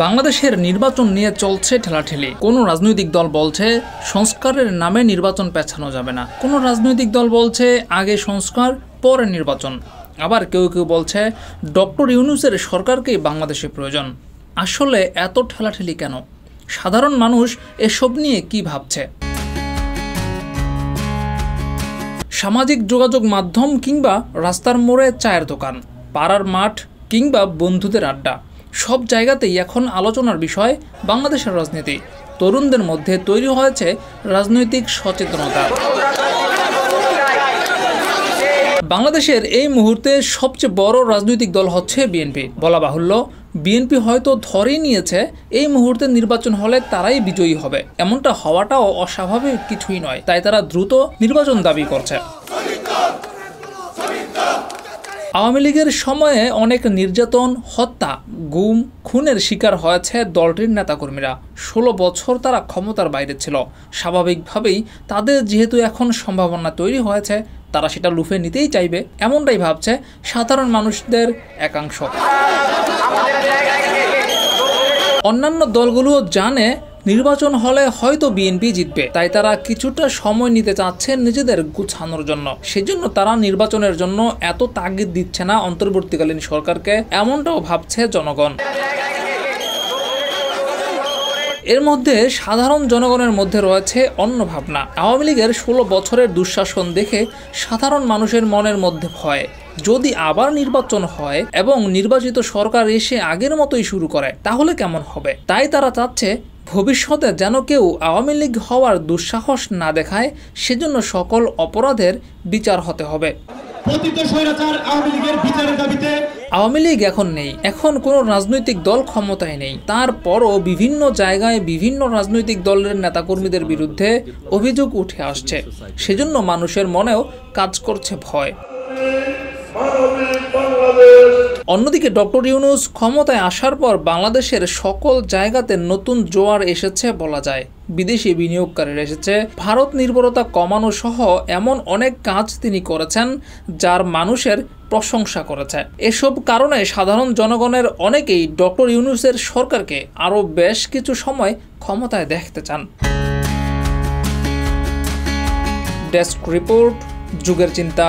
বাংলাদেশের নির্বাচন নিয়ে চলছে ঠেলাঠেলি। কোনো রাজনৈতিক দল বলছে সংস্কারের নামে নির্বাচন পেছানো যাবে না, কোনো রাজনৈতিক দল বলছে আগে সংস্কার পরে নির্বাচন, আবার কেউ কেউ বলছে ডক্টর ইউনূসের সরকারকেই বাংলাদেশে প্রয়োজন। আসলে এত ঠেলাঠেলি কেন? সাধারণ মানুষ এসব নিয়ে কি ভাবছে? সামাজিক যোগাযোগ মাধ্যম কিংবা রাস্তার মোড়ে চায়ের দোকান, পাড়ার মাঠ কিংবা বন্ধুদের আড্ডা, সব জায়গাতেই এখন আলোচনার বিষয় বাংলাদেশের রাজনীতি। তরুণদের মধ্যে তৈরি হয়েছে রাজনৈতিক সচেতনতা। বাংলাদেশের এই মুহূর্তে সবচেয়ে বড় রাজনৈতিক দল হচ্ছে বিএনপি। বলা বাহুল্য, বিএনপি হয়তো ধরেই নিয়েছে এই মুহূর্তে নির্বাচন হলে তারাই বিজয়ী হবে। এমনটা হওয়াটাও অস্বাভাবিক কিছুই নয়, তাই তারা দ্রুত নির্বাচন দাবি করছে। আওয়ামী লীগের সময়ে অনেক নির্যাতন, হত্যা, গুম, খুনের শিকার হয়েছে দলটির নেতাকর্মীরা। 16 বছর তারা ক্ষমতার বাইরে ছিল। স্বাভাবিকভাবেই তাদের যেহেতু এখন সম্ভাবনা তৈরি হয়েছে, তারা সেটা লুফে নিতেই চাইবে, এমনটাই ভাবছে সাধারণ মানুষদের একাংশ। অন্যান্য দলগুলোও জানে নির্বাচন হলে হয়তো বিএনপি জিতবে, তাই তারা কিছুটা সময় নিতে চাচ্ছে নিজেদের গুছানোর জন্য। সেজন্য তারা নির্বাচনের জন্য এত তাগিদ দিচ্ছে না অন্তর্বর্তীকালীন সরকারকে, এমনটাও ভাবছে জনগণ। এর মধ্যে সাধারণ জনগণের মধ্যে রয়েছে অন্য ভাবনা। আওয়ামী লীগের 16 বছরের দুঃশাসন দেখে সাধারণ মানুষের মনের মধ্যে ভয়, যদি আবার নির্বাচন হয় এবং নির্বাচিত সরকার এসে আগের মতোই শুরু করে তাহলে কেমন হবে। তাই তারা চাচ্ছে ভবিষ্যতে যেন কেউ আওয়ামী লীগ হওয়ার দুঃসাহস না দেখায়, সেজন্য সকল অপরাধের বিচার হতে হবে। আওয়ামী লীগ এখন নেই, এখন কোনো রাজনৈতিক দল ক্ষমতায় নেই। তারপরও বিভিন্ন জায়গায় বিভিন্ন রাজনৈতিক দলের নেতাকর্মীদের বিরুদ্ধে অভিযোগ উঠে আসছে, সেজন্য মানুষের মনেও কাজ করছে ভয়। অন্যদিকে ডক্টর ইউনূস ক্ষমতায় আসার পর বাংলাদেশের সকল জায়গাতে নতুন জোয়ার এসেছে বলা যায়। বিদেশি বিনিয়োগকারীরা এসেছে, ভারত নির্ভরতা কমানো সহ এমন অনেক কাজ তিনি করেছেন যার মানুষের প্রশংসা করেছে। এসব কারণে সাধারণ জনগণের অনেকেই ডক্টর ইউনূসের সরকারকে আরও বেশ কিছু সময় ক্ষমতায় দেখতে চান। ডেস্ক রিপোর্ট, যুগের চিন্তা।